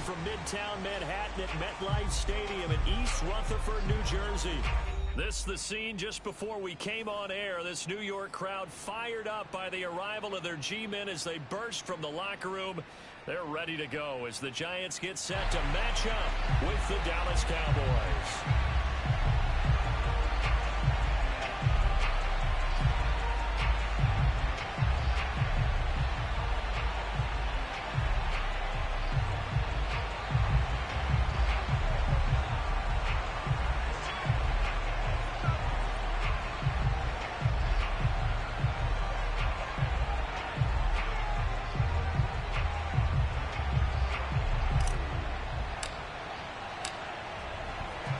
from Midtown Manhattan at MetLife Stadium in East Rutherford, New Jersey. This is the scene just before we came on air. This New York crowd fired up by the arrival of their G-men as they burst from the locker room. They're ready to go as the Giants get set to match up with the Dallas Cowboys.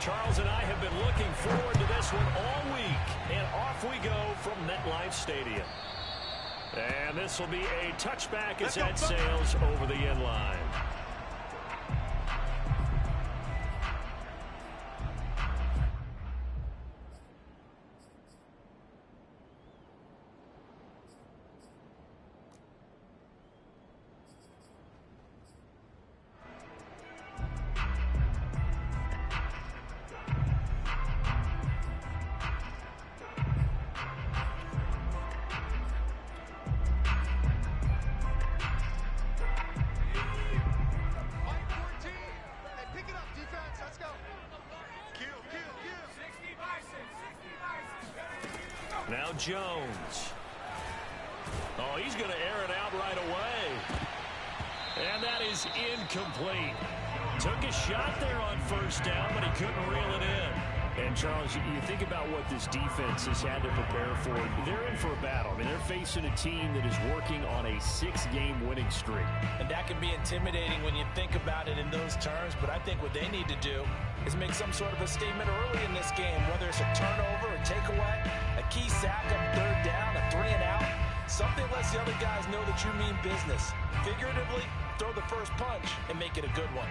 Charles and I have been looking forward to this one all week, and off we go from MetLife Stadium. And this will be a touchback as that sails over the end line. Now Jones. Oh, he's going to air it out right away. And that is incomplete. Took a shot there on first down, but he couldn't reel it in. And, Charles, you think about what this defense has had to prepare for. They're in for a battle. I mean, they're facing a team that is working on a 6-game winning streak. And that can be intimidating when you think about it in those terms. But I think what they need to do is make some sort of a statement early in this game, whether it's a turnover, a takeaway, a key sack on third down, a 3-and-out. Something lets the other guys know that you mean business. Figuratively, throw the first punch and make it a good one.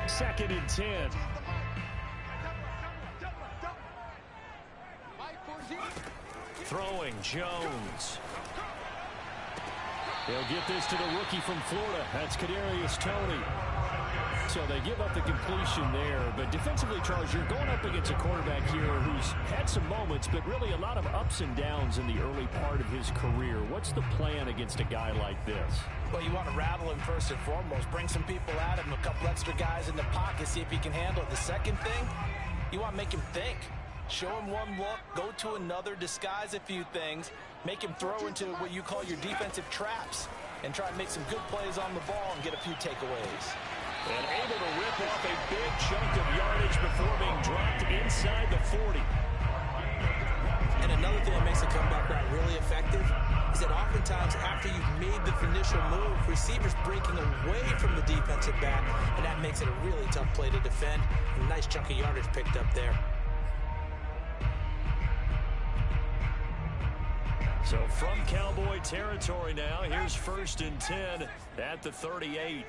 2nd and 10. Throwing Jones. They'll get this to the rookie from Florida. That's Kadarius Toney. So they give up the completion there. But defensively, Charles, you're going up against a quarterback here who's had some moments, but really a lot of ups and downs in the early part of his career. What's the plan against a guy like this? Well, you want to rattle him first and foremost. Bring some people at him, a couple extra guys in the pocket, see if he can handle it. The second thing, you want to make him think. Show him one look, go to another, disguise a few things, make him throw into what you call your defensive traps, and try to make some good plays on the ball and get a few takeaways. And able to rip off a big chunk of yardage before being dropped inside the 40. And another thing that makes a comeback route really effective is that oftentimes after you've made the initial move, receivers breaking away from the defensive back, and that makes it a really tough play to defend. A nice chunk of yardage picked up there. So from Cowboy territory now, here's 1st and 10 at the 38.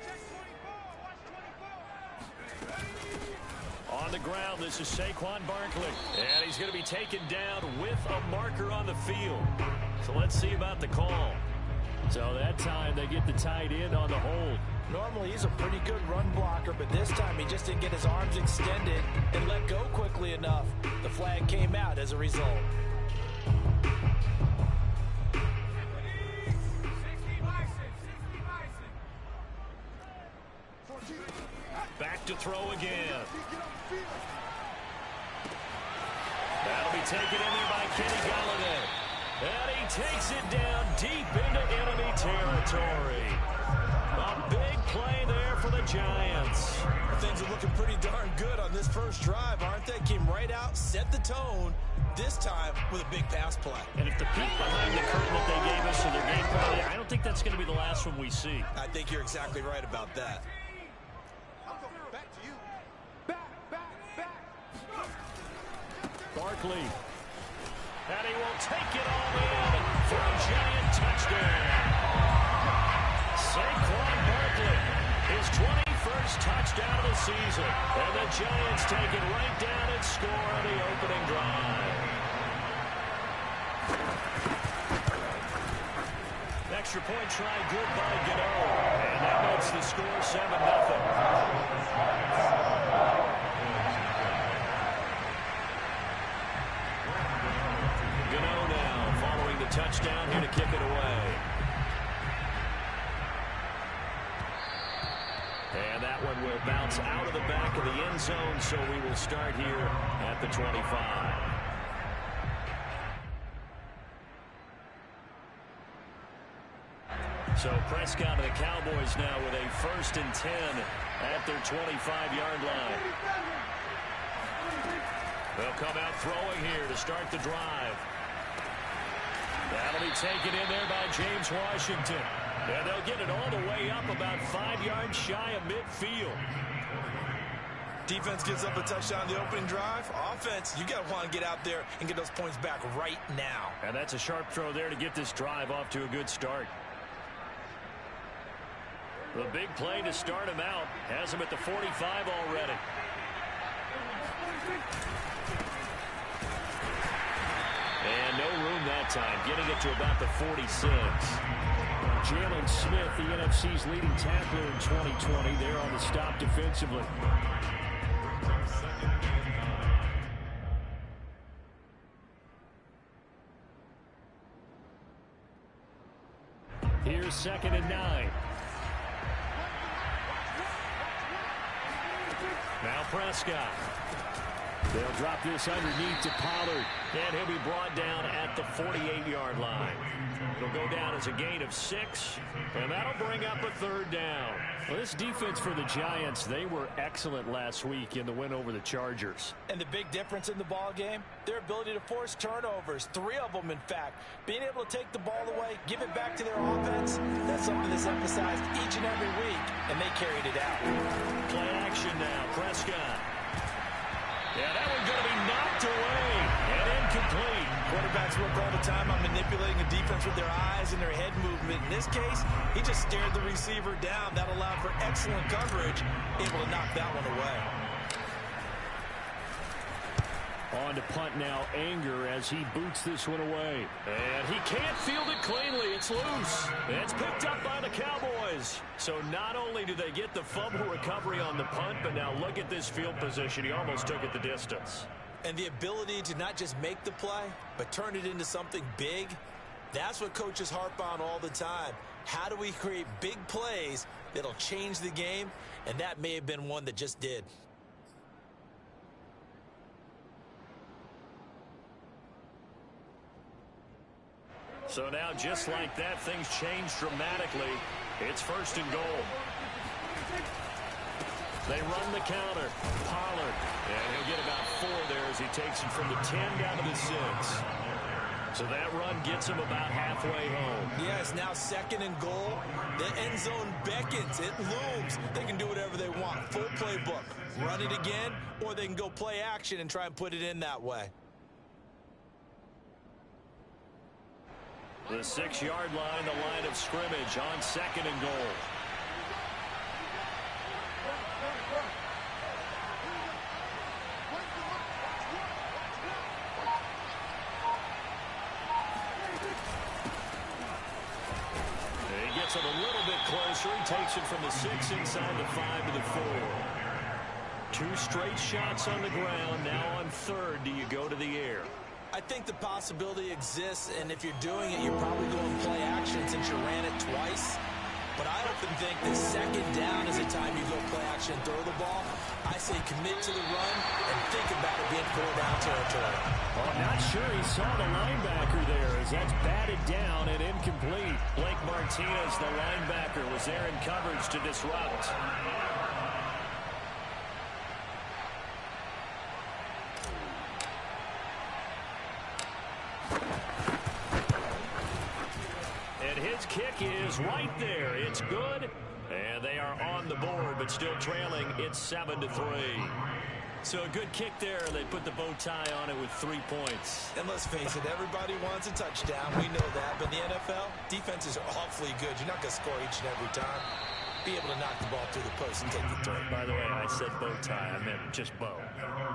On the ground, this is Saquon Barkley. And he's going to be taken down with a marker on the field. So let's see about the call. So that time they get the tight end on the hold. Normally he's a pretty good run blocker, but this time he just didn't get his arms extended and let go quickly enough. The flag came out as a result. Back to throw again. That'll be taken in there by Kenny Golladay. And he takes it down deep into enemy territory. A big play there for the Giants. Things are looking pretty darn good on this first drive, aren't they? Came right out, set the tone, this time with a big pass play. And if the peek behind the curtain that they gave us in their game plan, I don't think that's going to be the last one we see. I think you're exactly right about that. Barkley. And he will take it all in for a Giant touchdown. Saquon Barkley, his 21st touchdown of the season. And the Giants take it right down and score on the opening drive. Next extra point try good by Gano. And that makes the score 7-0. Gano now following the touchdown here to kick it away. And that one will bounce out of the back of the end zone, so we will start here at the 25. So Prescott and the Cowboys now with a 1st and 10 at their 25-yard line. They'll come out throwing here to start the drive. That'll be taken in there by James Washington. And they'll get it all the way up about 5 yards shy of midfield. Defense gives up a touchdown on the opening drive. Offense, you got to want to get out there and get those points back right now. And that's a sharp throw there to get this drive off to a good start. The big play to start him out has him at the 45 already. And no room that time, getting it to about the 46. Jalen Smith, the NFC's leading tackler in 2020, there on the stop defensively. Here's 2nd and 9. Now Prescott. They'll drop this underneath to Pollard, and he'll be brought down at the 48-yard line. It'll go down as a gain of 6, and that'll bring up a 3rd down. Well, this defense for the Giants, they were excellent last week in the win over the Chargers. And the big difference in the ball game, their ability to force turnovers, 3 of them, in fact. Being able to take the ball away, give it back to their offense, that's something that's emphasized each and every week, and they carried it out. Play action now, Prescott. Yeah, that one's going to be knocked away and incomplete. Quarterbacks work all the time on manipulating the defense with their eyes and their head movement. In this case, he just stared the receiver down. That allowed for excellent coverage, able to knock that one away. On to punt now, Anger, as he boots this one away. And he can't field it cleanly. It's loose. It's picked up by the Cowboys. So not only do they get the fumble recovery on the punt, but now look at this field position. He almost took it the distance. And the ability to not just make the play, but turn it into something big, that's what coaches harp on all the time. How do we create big plays that'll change the game? And that may have been one that just did. So now, just like that, things change dramatically. It's 1st and goal. They run the counter. Pollard. And he'll get about 4 there as he takes it from the 10 down to the 6. So that run gets him about halfway home. Yeah, it's now 2nd and goal. The end zone beckons. It looms. They can do whatever they want. Full playbook. Run it again, or they can go play action and try and put it in that way. The 6-yard line, the line of scrimmage on 2nd and goal. He gets it a little bit closer. He takes it from the 6 inside the 5 to the 4. 2 straight shots on the ground. Now on 3rd, do you go to the air? I think the possibility exists, and if you're doing it, you're probably going to play action since you ran it twice. But I often think that 2nd down is the time you go play action and throw the ball. I say commit to the run and think about it being 4-down territory. Well, I'm not sure he saw the linebacker there as that's batted down and incomplete. Blake Martinez, the linebacker, was there in coverage to disrupt. Kick is right there. It's good. And they are on the board, but still trailing. It's 7-3. So a good kick there. They put the bow tie on it with 3 points. And let's face it, everybody wants a touchdown. We know that. But in the NFL, defenses are awfully good. You're not going to score each and every time. Be able to knock the ball through the post and take the throw. By the way, I said bow tie. I meant just bow.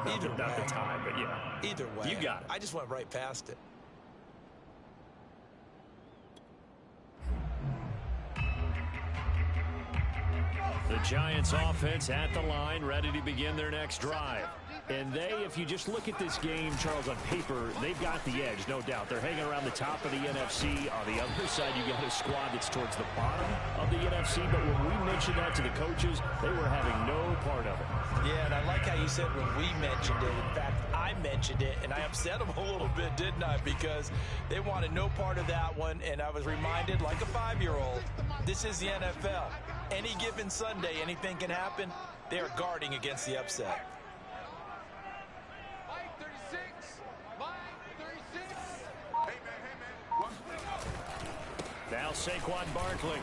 Either way. Not the tie, but yeah. Either way. You got it. I just went right past it. The Giants offense at the line, ready to begin their next drive. And if you just look at this game, Charles, on paper, they've got the edge, no doubt. They're hanging around the top of the NFC. On the other side, you got a squad that's towards the bottom of the NFC. But when we mentioned that to the coaches, they were having no part of it. Yeah, and I like how you said when we mentioned it. In fact, I mentioned it, and I upset them a little bit, didn't I? Because they wanted no part of that one, and I was reminded, like a 5-year-old, this is the NFL. Any given Sunday, anything can happen. They are guarding against the upset. Now Saquon Barkley.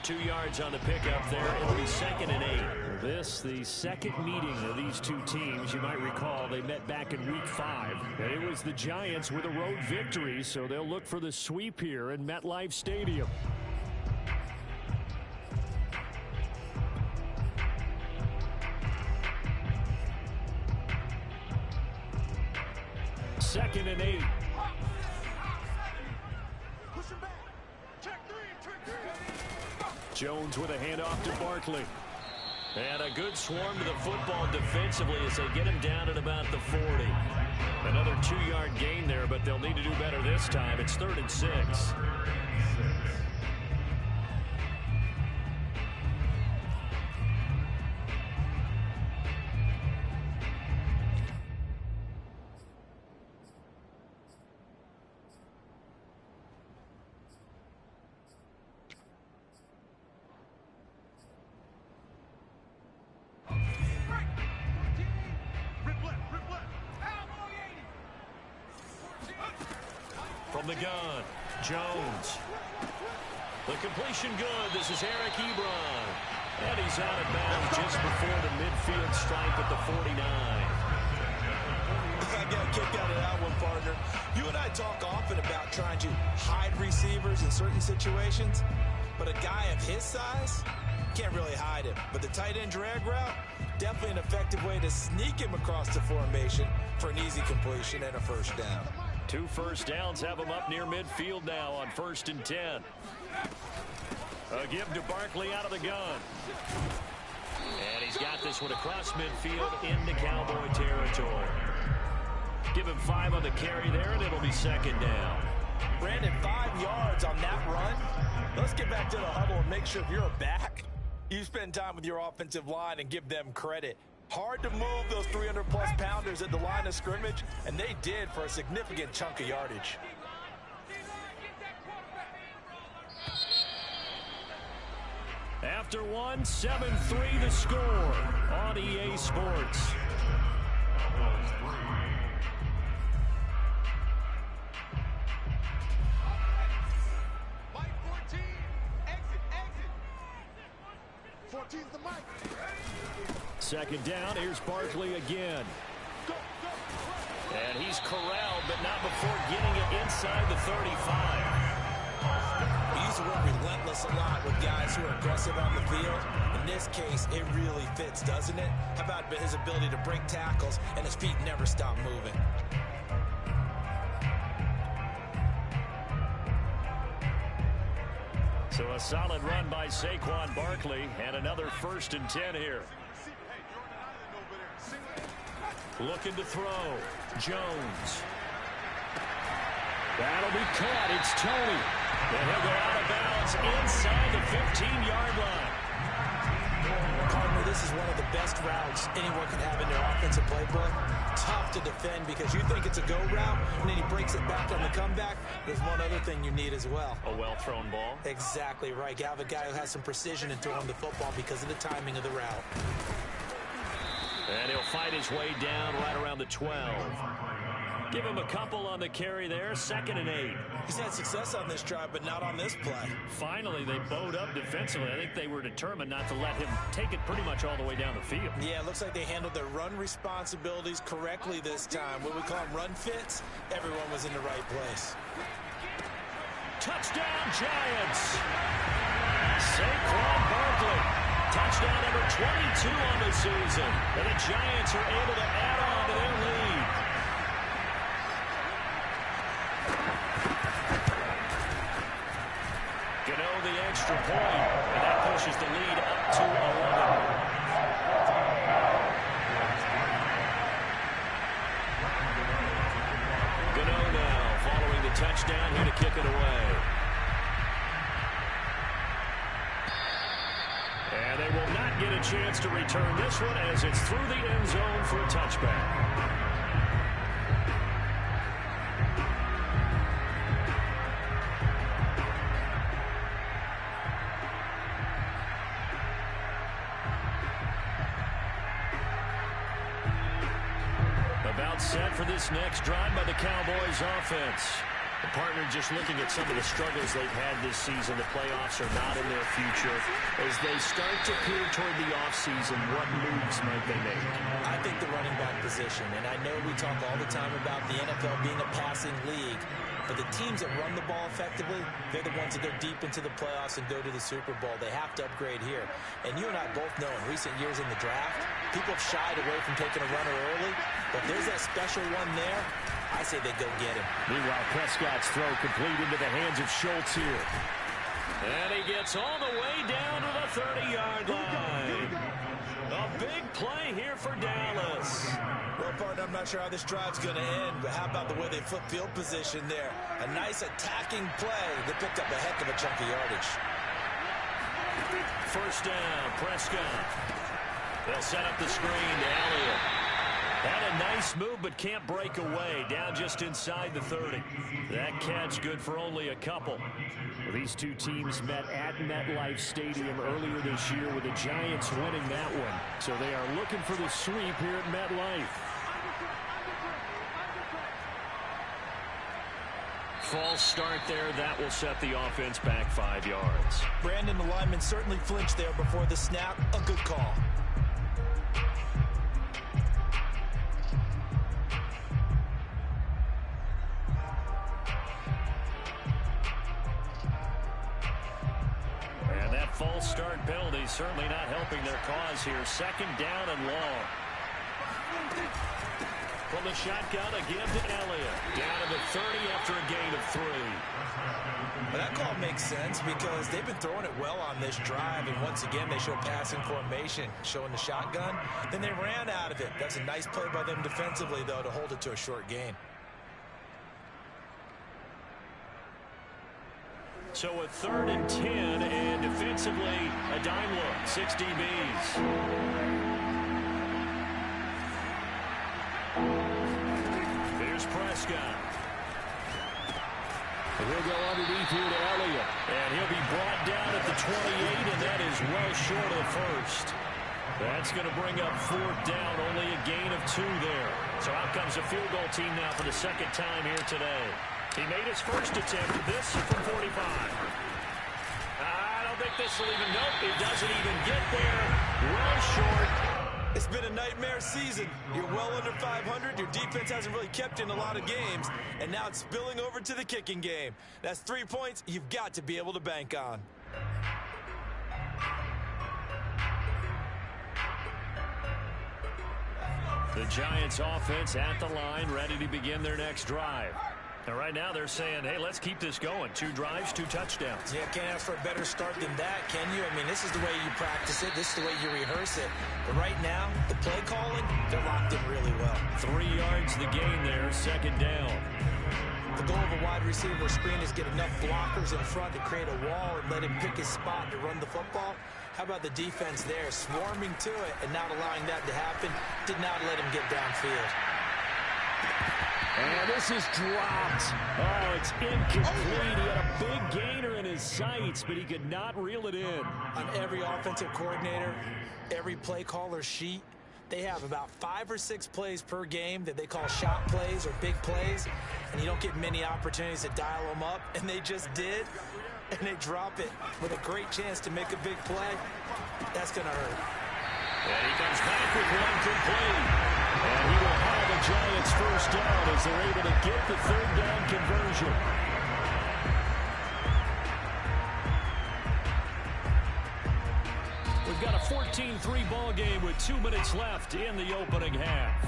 2 yards on the pickup there. It'll be 2nd and 8. This, the second meeting of these two teams. You might recall they met back in Week 5. And it was the Giants with a road victory, so they'll look for the sweep here in MetLife Stadium. Second and 8. Jones with a handoff to Barkley. And a good swarm to the football defensively as they get him down at about the 40. Another 2-yard gain there, but they'll need to do better this time. It's 3rd and 6. From the gun, Jones. The completion good. This is Eric Ebron. And he's out of bounds just before the midfield stripe at the 49. I got a kick out of that one, partner. You and I talk often about trying to hide receivers in certain situations, but a guy of his size can't really hide him. But the tight end drag route, definitely an effective way to sneak him across the formation for an easy completion and a first down. 2 first downs have him up near midfield now on 1st and 10. A give to Barkley out of the gun. And he's got this one across midfield into Cowboy territory. Give him 5 on the carry there, and it'll be 2nd down. Brandon, 5 yards on that run. Let's get back to the huddle and make sure if you're a back, you spend time with your offensive line and give them credit. Hard to move those 300-plus pounders at the line of scrimmage, and they did for a significant chunk of yardage. After one, 7-3 the score on EA Sports. Mike 14, exit. 14's the mic. 2nd down, here's Barkley again. And he's corralled, but not before getting it inside the 35. He used to work relentless a lot with guys who are aggressive on the field. In this case, it really fits, doesn't it? How about his ability to break tackles and his feet never stop moving? So a solid run by Saquon Barkley and another 1st and 10 here. Looking to throw. Jones. That'll be caught. It's Tony. And he'll go out of bounds inside the 15-yard line. Partner, this is one of the best routes anyone can have in their offensive playbook. Tough to defend because you think it's a go route, and then he breaks it back on the comeback. There's one other thing you need as well. A well-thrown ball. Exactly right. You have a guy who has some precision in throwing the football because of the timing of the route. And he'll fight his way down right around the 12. Give him a couple on the carry there. 2nd and 8. He's had success on this drive, but not on this play. Finally, they bowed up defensively. I think they were determined not to let him take it pretty much all the way down the field. Yeah, it looks like they handled their run responsibilities correctly this time. What we call them run fits, everyone was in the right place. Touchdown, Giants! Saquon Barkley. Touchdown number 22 on the season. And the Giants are able to add on to their lead. Gano, the edge extra point, and that pushes the lead up to 11. Touchdown here to kick it away. And they will not get a chance to return this one as it's through the end zone for a touchback. About set for this next drive by the Cowboys offense. The partner just looking at some of the struggles they've had this season. The playoffs are not in their future. As they start to peer toward the offseason, what moves might they make? I think the running back position, and I know we talk all the time about the NFL being a passing league, but the teams that run the ball effectively, they're the ones that go deep into the playoffs and go to the Super Bowl. They have to upgrade here. And you and I both know in recent years in the draft, people have shied away from taking a runner early, but there's that special one there. I say they go get him. Meanwhile, Prescott's throw complete into the hands of Schultz here. And he gets all the way down to the 30-yard line. A big play here for Dallas. Well, partner, I'm not sure how this drive's going to end, but how about the way they flip field position there? A nice attacking play. They picked up a heck of a chunk of yardage. First down, Prescott. They'll set up the screen to Elliott. Had a nice move, but can't break away. Down just inside the 30. That catch good for only a couple. These two teams met at MetLife Stadium earlier this year with the Giants winning that one. So they are looking for the sweep here at MetLife. False start there. That will set the offense back 5 yards. Brandon, the lineman, certainly flinched there before the snap. A good call. False start penalty certainly not helping their cause here. Second down and long. From the shotgun again to Elliott. Down to the 30 after a gain of 3. Well, that call makes sense because they've been throwing it well on this drive, and once again they show passing formation, showing the shotgun. Then they ran out of it. That's a nice play by them defensively, though, to hold it to a short gain. So a 3rd and 10, and defensively, a dime look, 6 DBs. Here's Prescott. And he'll go underneath here to Elliott. And he'll be brought down at the 28, and that is well short of the first. That's going to bring up 4th down, only a gain of 2 there. So out comes a field goal team now for the second time here today. He made his first attempt, this from 45. I don't think this will even, nope, it doesn't even get there. Well short. It's been a nightmare season. You're well under 500. Your defense hasn't really kept you in a lot of games, and now it's spilling over to the kicking game. That's 3 points you've got to be able to bank on. The Giants offense at the line, ready to begin their next drive. And right now they're saying, hey, let's keep this going. 2 drives, 2 touchdowns. Yeah, can't ask for a better start than that, can you? I mean, this is the way you practice it. This is the way you rehearse it. But right now, the play calling, they're locked in really well. 3 yards the gain there, 2nd down. The goal of a wide receiver screen is get enough blockers in front to create a wall and let him pick his spot to run the football. How about the defense there, swarming to it and not allowing that to happen? Did not let him get downfield. And this is dropped. Oh, it's incomplete. He had a big gainer in his sights, but he could not reel it in. On every offensive coordinator, every play caller sheet, they have about 5 or 6 plays per game that they call shot plays or big plays, and you don't get many opportunities to dial them up, and they just did, and they drop it with a great chance to make a big play. That's going to hurt. And he comes back with one complete. And he will have the Giants first down as they're able to get the 3rd down conversion. We've got a 14-3 ball game with 2 minutes left in the opening half.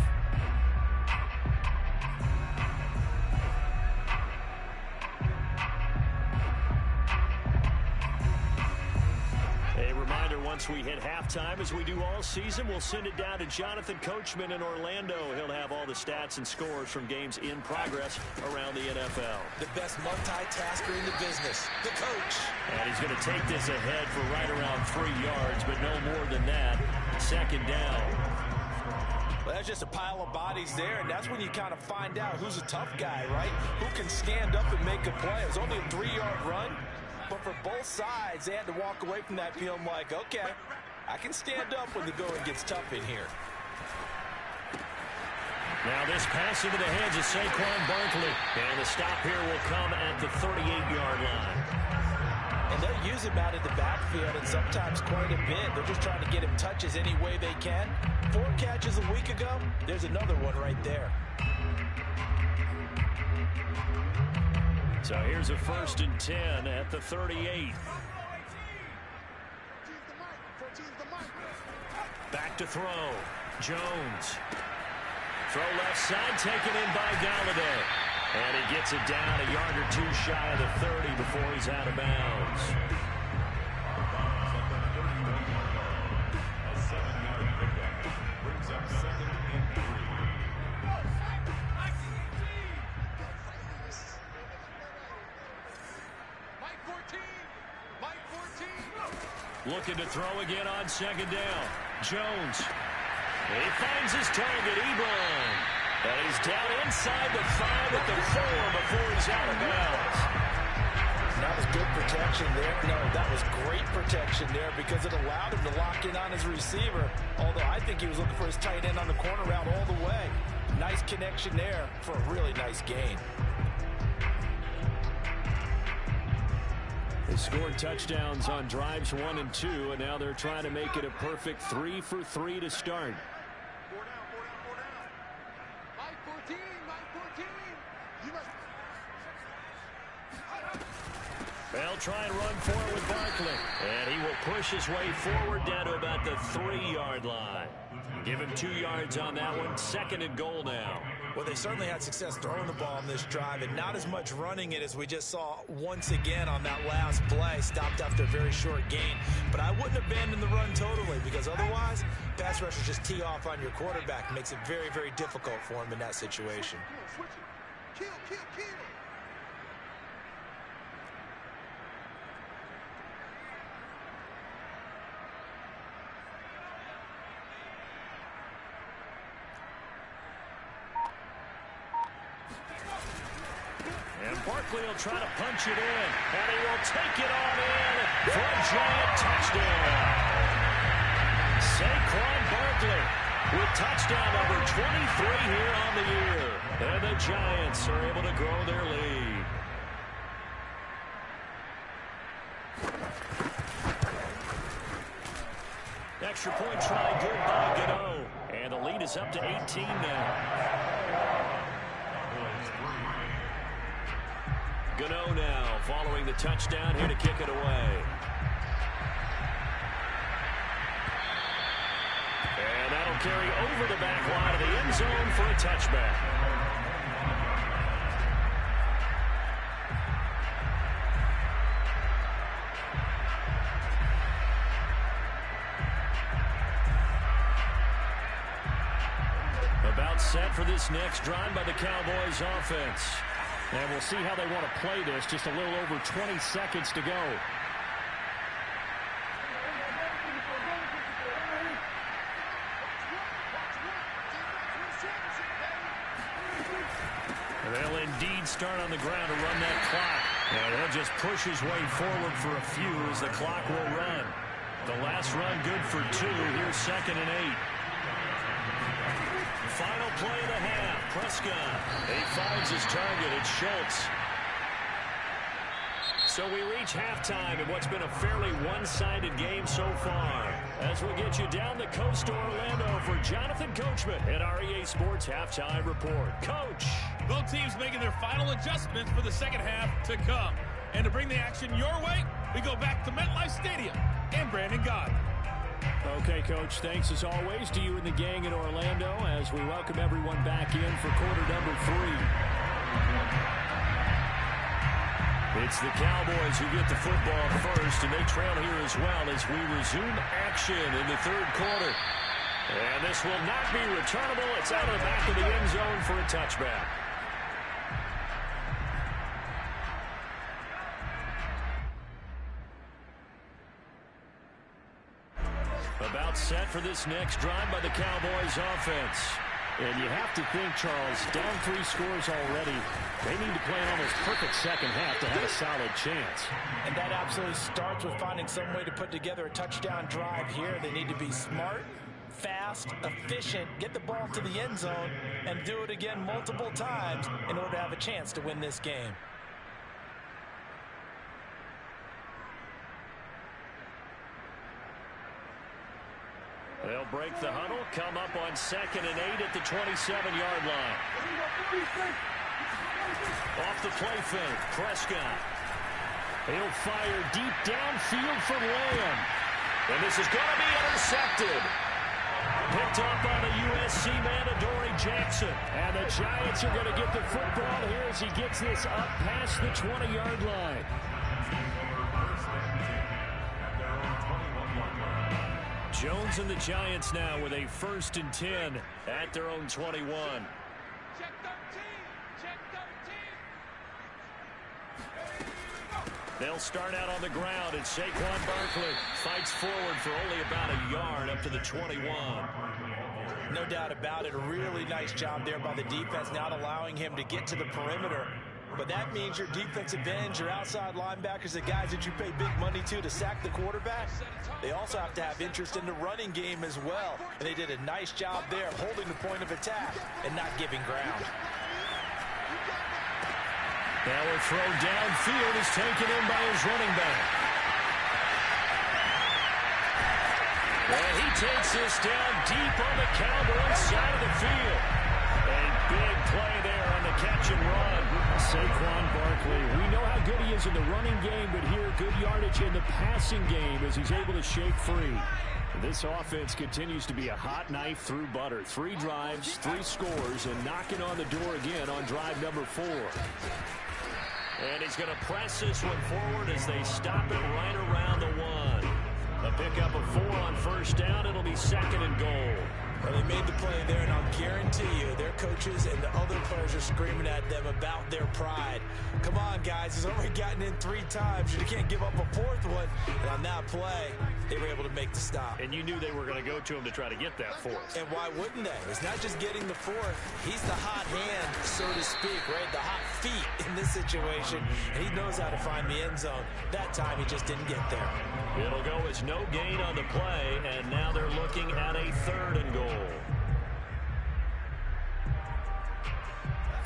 once we hit halftime, as we do all season, we'll send it down to Jonathan Coachman in Orlando. He'll have all the stats and scores from games in progress around the NFL. The best multitasker in the business, the coach. And he's going to take this ahead for right around 3 yards, but no more than that. Second down. Well, that's just a pile of bodies there, and that's when you kind of find out who's a tough guy, right? Who can stand up and make a play. It was only a 3-yard run, but for both sides, they had to walk away from that feeling like, okay, I can stand up when the going gets tough in here. Now this pass into the hands of Saquon Barkley, and the stop here will come at the 38-yard line. And they'll use him out in the backfield, and sometimes quite a bit. They're just trying to get him touches any way they can. 4 catches a week ago. There's another one right there. So here's a 1st and 10 at the 38. Back to throw. Jones. Throw left side, taken in by Galladay. And he gets it down a yard or 2 shy of the 30 before he's out of bounds. Looking to throw again on 2nd down. Jones. He finds his target, Ebron. And he's down inside the 5 at the 4 before he's out of bounds. That was good protection there. No, that was great protection there because it allowed him to lock in on his receiver. Although I think he was looking for his tight end on the corner route all the way. Nice connection there for a really nice gain. They scored touchdowns on drives 1 and 2, and now they're trying to make it a perfect 3 for 3 to start. They'll try and run forward with Barkley. And he will push his way forward down to about the 3-yard line. Give him 2 yards on that one. 2nd and goal now. Well, they certainly had success throwing the ball in this drive, and not as much running it as we just saw once again on that last play. Stopped after a very short gain. But I wouldn't abandon the run totally, because otherwise, pass rushers just tee off on your quarterback. Makes it very, very difficult for him in that situation. Kill. Barkley will try to punch it in, and he will take it on in for a giant touchdown. Saquon Barkley with touchdown number 23 here on the year. And the Giants are able to grow their lead. Extra point try good by Gano. And the lead is up to 18 now. Gano now following the touchdown here to kick it away. And that'll carry over the back line of the end zone for a touchback. About set for this next drive by the Cowboys offense. And we'll see how they want to play this. Just a little over 20 seconds to go. They'll indeed start on the ground to run that clock. And he'll just push his way forward for a few as the clock will run. The last run good for 2. Here's 2nd and 8. Final play of the half. Prescott. He finds his target. It's Schultz. So we reach halftime in what's been a fairly one-sided game so far. As we get you down the coast to Orlando for Jonathan Coachman at our EA Sports Halftime Report. Coach. Both teams making their final adjustments for the second half to come. And to bring the action your way, we go back to MetLife Stadium and Brandon Gott. Okay, Coach, thanks as always to you and the gang in Orlando as we welcome everyone back in for quarter number 3. It's the Cowboys who get the football first, and they trail here as well as we resume action in the third quarter. And this will not be returnable. It's out of the back of the end zone for a touchback. About set for this next drive by the Cowboys offense. And you have to think, Charles, down 3 scores already. They need to play an almost perfect second half to have a solid chance. And that absolutely starts with finding some way to put together a touchdown drive here. They need to be smart, fast, efficient, get the ball to the end zone, and do it again multiple times in order to have a chance to win this game. They'll break the huddle, come up on 2nd and 8 at the 27-yard line. Off the play fake, Prescott. He'll fire deep downfield for Lamb. And this is going to be intercepted. Picked up by the USC man, Adoree Jackson. And the Giants are going to get the football here as he gets this up past the 20-yard line. Jones and the Giants now with a 1st and 10 at their own 21. Check 13. Check 13. They'll start out on the ground, and Saquon Barkley fights forward for only about a yard up to the 21. No doubt about it. A really nice job there by the defense, not allowing him to get to the perimeter. But that means your defensive ends, your outside linebackers, the guys that you pay big money to sack the quarterback, they also have to have interest in the running game as well. And they did a nice job there holding the point of attack and not giving ground. Now a throw downfield is taken in by his running back. And he takes this down deep on the Cowboys side of the field. A big play there on the catch and run. Saquon Barkley, we know how good he is in the running game, but here good yardage in the passing game as he's able to shake free. This offense continues to be a hot knife through butter. 3 drives, 3 scores, and knocking on the door again on drive number 4. And he's going to press this one forward as they stop it right around the 1. A pickup of 4 on 1st down. It'll be 2nd and goal. Well, they made the play there, and I'll guarantee you their coaches and the other players are screaming at them about their pride. Come on, guys. He's already gotten in 3 times. You can't give up a 4th one. And on that play, they were able to make the stop. And you knew they were going to go to him to try to get that 4th. And why wouldn't they? It's not just getting the 4th. He's the hot hand, so to speak, right? The hot feet in this situation. And he knows how to find the end zone. That time, he just didn't get there. It'll go as no gain on the play, and now they're looking at a 3rd and goal.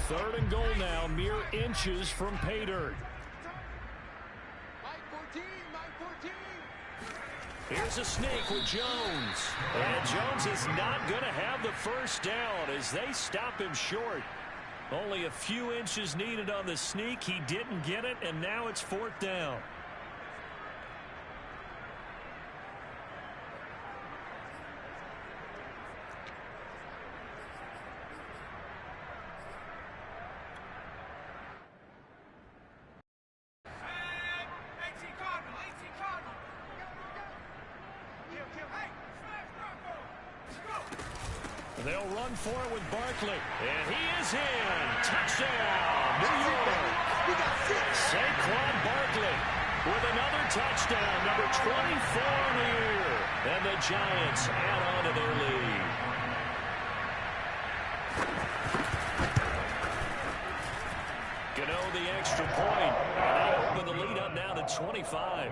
3rd and goal now, mere inches from pay dirt. Mike 14, Mike 14. Here's a sneak with Jones. And Jones is not going to have the 1st down as they stop him short. Only a few inches needed on the sneak. He didn't get it, and now it's 4th down. They'll run for it with Barkley. And he is in. Touchdown, New York. Saquon Barkley with another touchdown, number 24 in the year. And the Giants add on to their lead. Gano the extra point. And they open the lead up now to 25.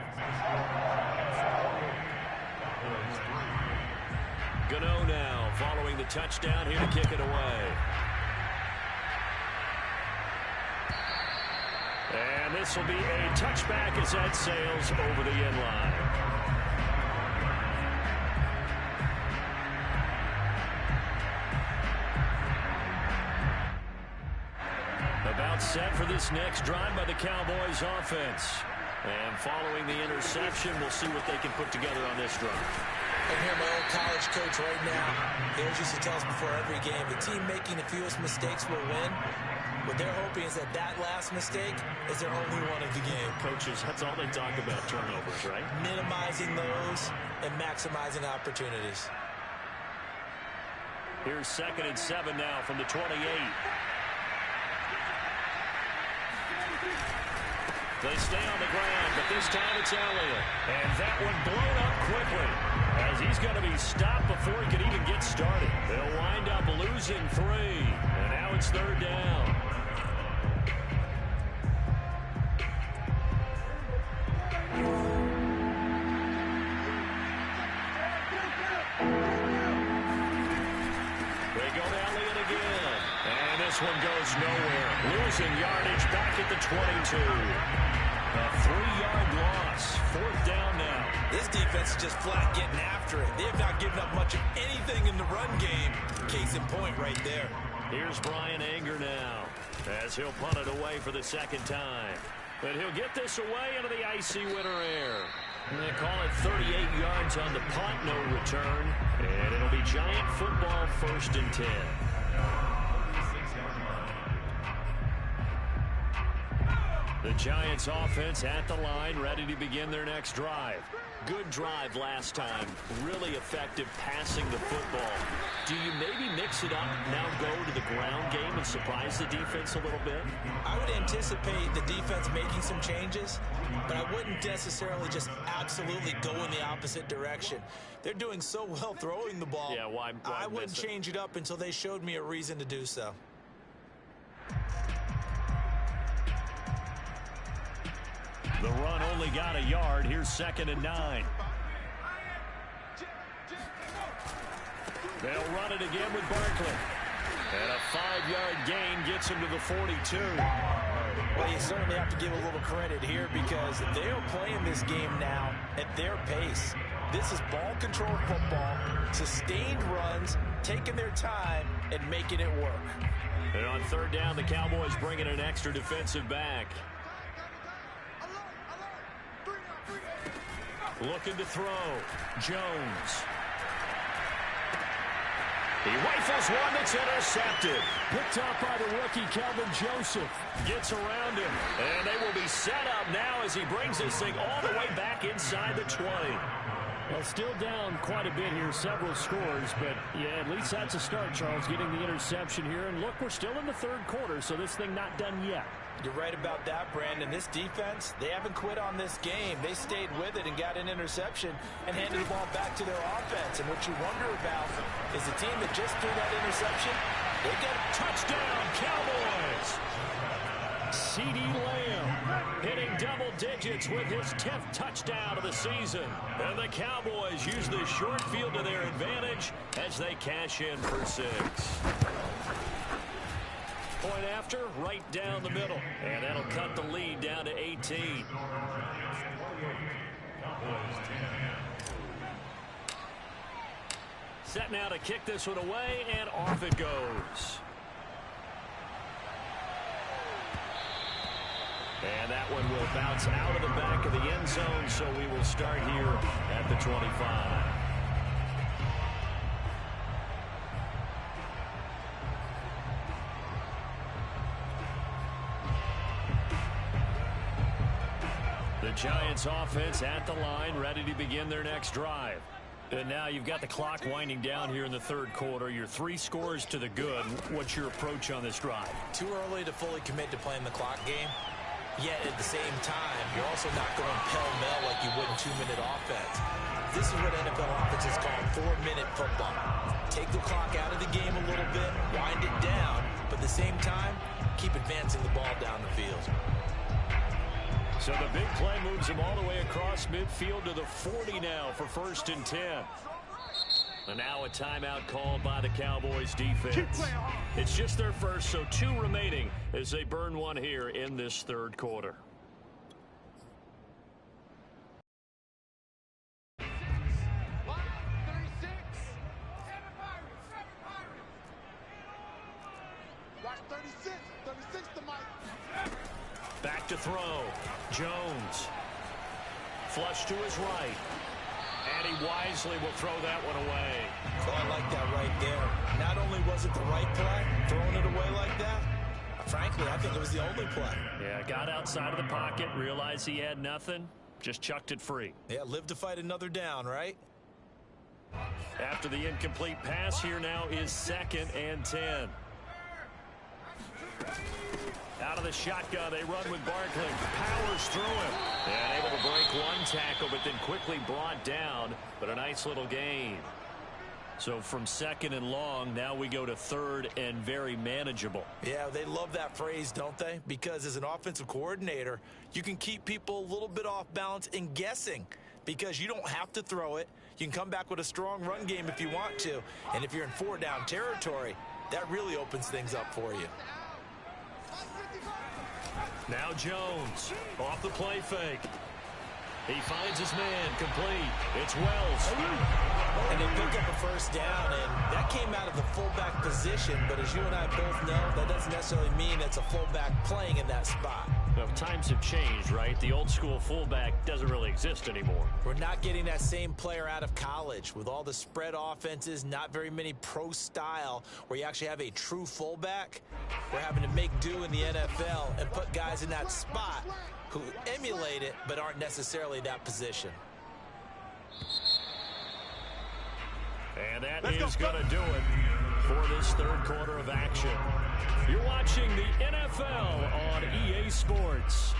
Gano now following the touchdown here to kick it away. And this will be a touchback as that sails over the end line. About set for this next drive by the Cowboys offense. And following the interception, we'll see what they can put together on this drive. I can hear my old college coach right now. He always used to tell us before every game, the team making the fewest mistakes will win. What they're hoping is that that last mistake is their only one of the game. Coaches, that's all they talk about, turnovers, right? Minimizing those and maximizing opportunities. Here's 2nd and 7 now from the 28. They stay on the ground, but this time it's Elliott. And that one blown up quickly, as he's going to be stopped before he can even get started. They'll wind up losing 3, and now it's 3rd down. They go to Elliott again, and this one goes nowhere. Losing yardage back at the 22. A 3-yard loss. 4th down now. This defense is just flat getting after it. They have not given up much of anything in the run game. Case in point right there. Here's Brian Anger now, as he'll punt it away for the 2nd time. But he'll get this away into the icy winter air. And they call it 38 yards on the punt, no return. And it'll be Giant football, 1st and 10. The Giants offense at the line, ready to begin their next drive. Good drive last time. Really effective passing the football. Do you maybe mix it up, now go to the ground game and surprise the defense a little bit? I would anticipate the defense making some changes, but I wouldn't necessarily just absolutely go in the opposite direction. They're doing so well throwing the ball. Yeah, why I wouldn't change it up until they showed me a reason to do so. The run only got a yard. Here's 2nd and 9. They'll run it again with Barkley. And a 5-yard gain gets him to the 42. Well, you certainly have to give a little credit here because they are playing this game now at their pace. This is ball control football, sustained runs, taking their time, and making it work. And on 3rd down, the Cowboys bring in an extra defensive back. Looking to throw. Jones. He rifles one that's intercepted. Picked up by the rookie, Kelvin Joseph. Gets around him. And they will be set up now as he brings this thing all the way back inside the 20. Well, still down quite a bit here, several scores, but yeah, at least that's a start, Charles, getting the interception here. And look, we're still in the 3rd quarter, so this thing not done yet. You're right about that, Brandon. This defense, they haven't quit on this game. They stayed with it and got an interception and handed the ball back to their offense. And what you wonder about is the team that just threw that interception, they get a touchdown, Cowboys! CeeDee Lamb hitting double digits with his 10th touchdown of the season. And the Cowboys use the short field to their advantage as they cash in for 6. Point after, right down the middle. And that'll cut the lead down to 18. Set now to kick this one away, and off it goes. And that one will bounce out of the back of the end zone, so we will start here at the 25. The Giants offense at the line, ready to begin their next drive. And now you've got the clock winding down here in the 3rd quarter. You're 3 scores to the good. What's your approach on this drive? Too early to fully commit to playing the clock game. Yet at the same time, you're also not going pell-mell like you would in 2-minute offense. This is what NFL offenses call 4-minute football. Take the clock out of the game a little bit, wind it down, but at the same time, keep advancing the ball down the field. So the big play moves him all the way across midfield to the 40 now for 1st and 10. And now a timeout called by the Cowboys defense. It's just their first, so 2 remaining as they burn one here in this 3rd quarter. Back to throw. Jones. Flush to his right. And he wisely will throw that one away. So I like that right there. Not only was it the right play, throwing it away like that, frankly, I think it was the only play. Yeah, got outside of the pocket, realized he had nothing, just chucked it free. Yeah, live to fight another down, right? After the incomplete pass, here now is 2nd and 10. Out of the shotgun, they run with Barkley. Powers through him. And able to break one tackle, but then quickly brought down. But a nice little gain. So from 2nd and long, now we go to 3rd and very manageable. Yeah, they love that phrase, don't they? Because as an offensive coordinator, you can keep people a little bit off balance and guessing. Because you don't have to throw it. You can come back with a strong run game if you want to. And if you're in 4-down territory, that really opens things up for you. Now Jones off the play fake. He finds his man complete. It's Wells. And they pick up a first down, and that came out of the fullback position. But as you and I both know, that doesn't necessarily mean it's a fullback playing in that spot. Well, times have changed, right? The old school fullback doesn't really exist anymore. We're not getting that same player out of college with all the spread offenses, not very many pro style where you actually have a true fullback. We're having to make do in the NFL and put guys in that spot who emulate it but aren't necessarily that position. And that is going to do it for this 3rd quarter of action. You're watching the NFL on EA Sports.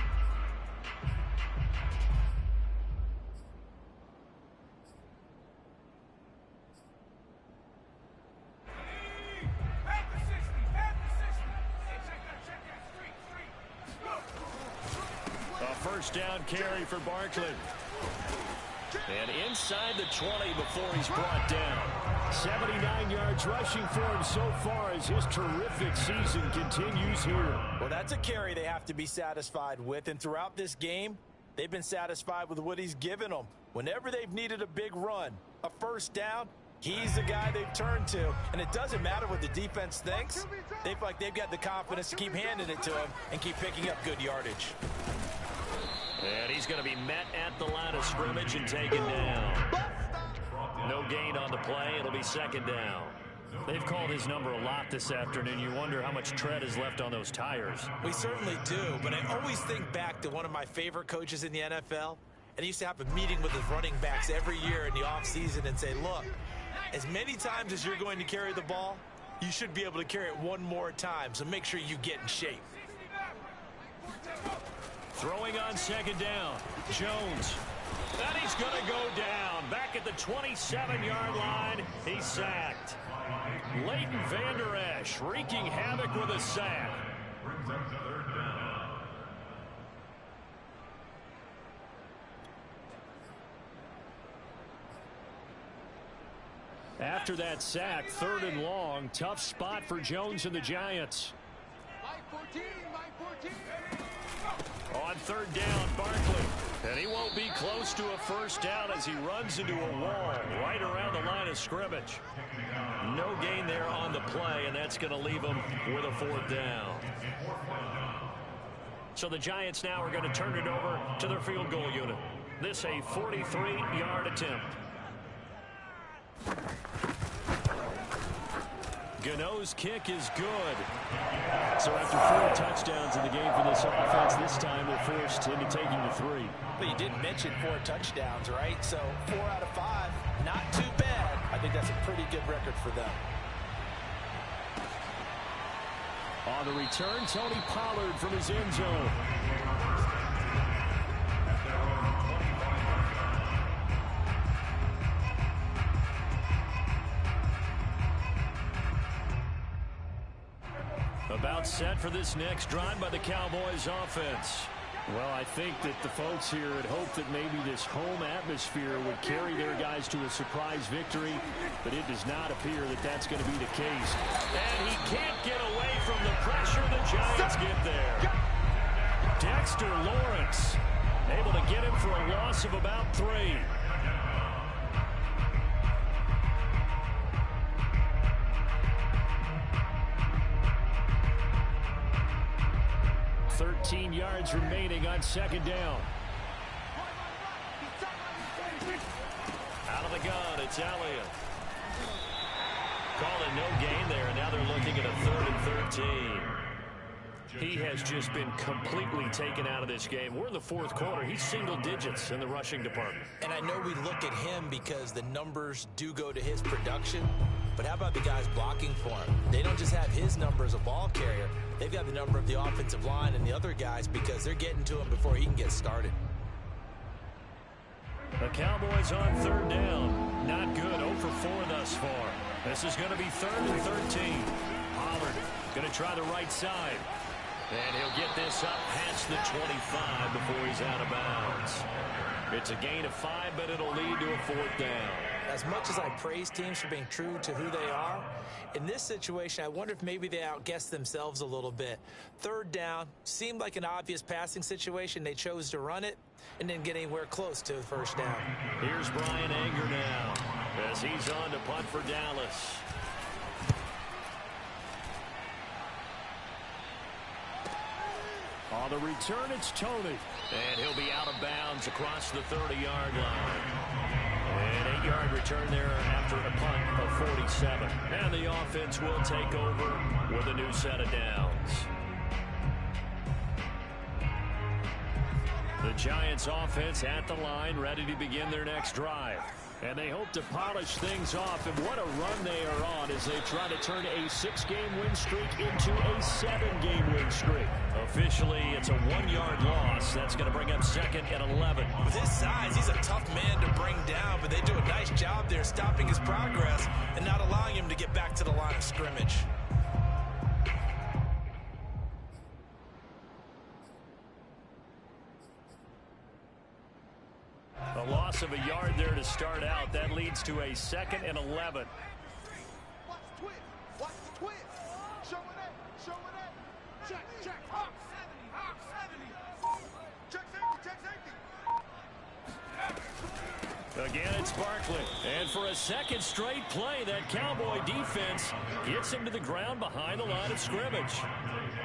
A first down carry for Barkley. And inside the 20 before he's brought down. 79 yards rushing for him so far as his terrific season continues here. Well, that's a carry they have to be satisfied with. And throughout this game, they've been satisfied with what he's given them. Whenever they've needed a big run, a first down, he's the guy they've turned to. And it doesn't matter what the defense thinks. They feel like they've got the confidence to keep handing it to him and keep picking up good yardage. And he's going to be met at the line of scrimmage and taken down. No gain on the play. It'll be 2nd down. They've called his number a lot this afternoon. You wonder how much tread is left on those tires. We certainly do, but I always think back to one of my favorite coaches in the NFL, and he used to have a meeting with his running backs every year in the offseason and say, look, as many times as you're going to carry the ball, you should be able to carry it one more time, so make sure you get in shape. Throwing on 2nd down. Jones. And he's going to go down. Back at the 27-yard line. He's sacked. Leighton Vander Esch wreaking havoc with a sack. After that sack, 3rd and long. Tough spot for Jones and the Giants. My 14, my 14. On 3rd down, Barkley. And he won't be close to a first down as he runs into a wall right around the line of scrimmage. No gain there on the play, and that's going to leave him with a 4th down. So the Giants now are going to turn it over to their field goal unit. This a 43-yard attempt. Gano's kick is good. So after 4 touchdowns in the game for this offense, this time they're forced into taking the 3. But you didn't mention 4 touchdowns, right? So 4 out of 5, not too bad. I think that's a pretty good record for them. On the return, Tony Pollard from his end zone. About set for this next drive by the Cowboys offense. Well, I think that the folks here had hoped that maybe this home atmosphere would carry their guys to a surprise victory, but it does not appear that that's going to be the case. And he can't get away from the pressure. The Giants get there. Dexter Lawrence able to get him for a loss of about 3. 13 yards remaining on 2nd down. the gun. It's Elliott. Called a no gain there, and now they're looking at a 3rd and 13. He has just been completely taken out of this game. We're in the 4th quarter. He's single digits in the rushing department. And I know we look at him because the numbers do go to his production. But how about the guys blocking for him? They don't just have his number as a ball carrier. They've got the number of the offensive line and the other guys because they're getting to him before he can get started. The Cowboys on 3rd down. Not good. 0 for 4 thus far. This is going to be 3rd and 13. Pollard going to try the right side. And he'll get this up past the 25 before he's out of bounds. It's a gain of 5, but it'll lead to a 4th down. As much as I praise teams for being true to who they are, in this situation, I wonder if maybe they outguessed themselves a little bit. 3rd down seemed like an obvious passing situation. They chose to run it and didn't get anywhere close to the 1st down. Here's Brian Anger now as he's on to punt for Dallas. On the return, it's Tony. And he'll be out of bounds across the 30-yard line. An 8-yard return there after a punt of 47. And the offense will take over with a new set of downs. The Giants offense at the line, ready to begin their next drive. And they hope to polish things off. And what a run they are on as they try to turn a 6-game win streak into a 7-game win streak. Officially, it's a 1-yard loss. That's going to bring up 2nd and 11. With his size, he's a tough man to bring down, but they do a nice job there stopping his progress and not allowing him to get back to the line of scrimmage. A loss of a yard there to start out. That leads to a 2nd and 11. Watch the twist. Watch the twist. Show it up. Show it up. Check, check. Hawk 70. Hawk 70. Check safety. Check safety. Again, it's Barkley. And for a 2nd straight play, that Cowboy defense gets him to the ground behind the line of scrimmage.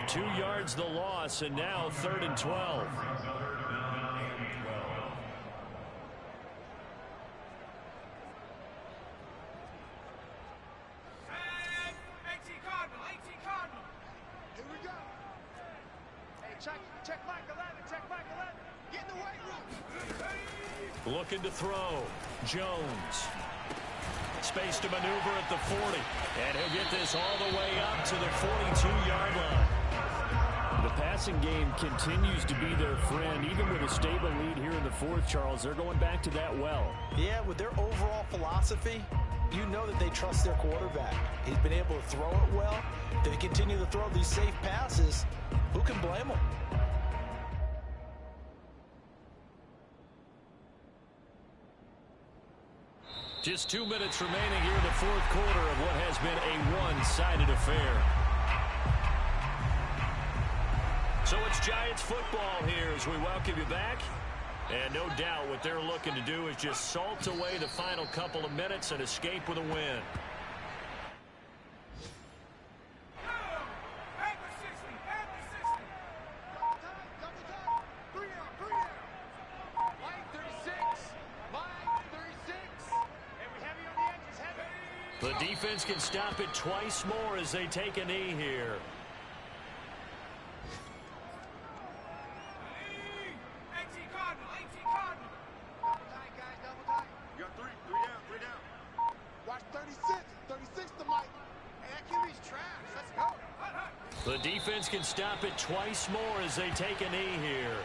2 yards the loss, and now 3rd and 12. Check Mike 11. Check Mike 11. Get in the weight room. Looking to throw. Jones. Space to maneuver at the 40. And he'll get this all the way up to the 42-yard line. The passing game continues to be their friend. Even with a stable lead here in the 4th, Charles, they're going back to that well. Yeah, with their overall philosophy, you know that they trust their quarterback. He's been able to throw it well. If they continue to throw these safe passes, who can blame them? Just 2 minutes remaining here in the 4th quarter of what has been a one-sided affair. So it's Giants football here as we welcome you back. And no doubt what they're looking to do is just salt away the final couple of minutes and escape with a win. The defense can stop it twice more as they take a knee here. You got three down. Watch 36 to Mike. Hey, that QB's trash. Let's go. The defense can stop it twice more as they take a knee here.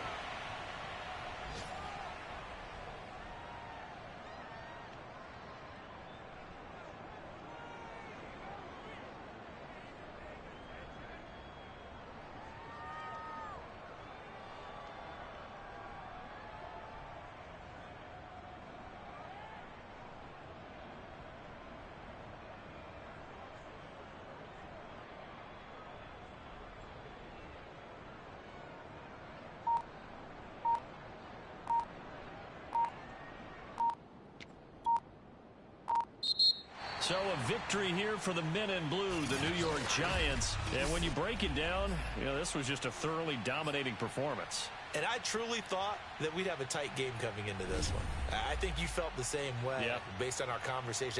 So a victory here for the men in blue, the New York Giants. And when you break it down, you know, this was just a thoroughly dominating performance. And I truly thought that we'd have a tight game coming into this one. I think you felt the same way based on our conversation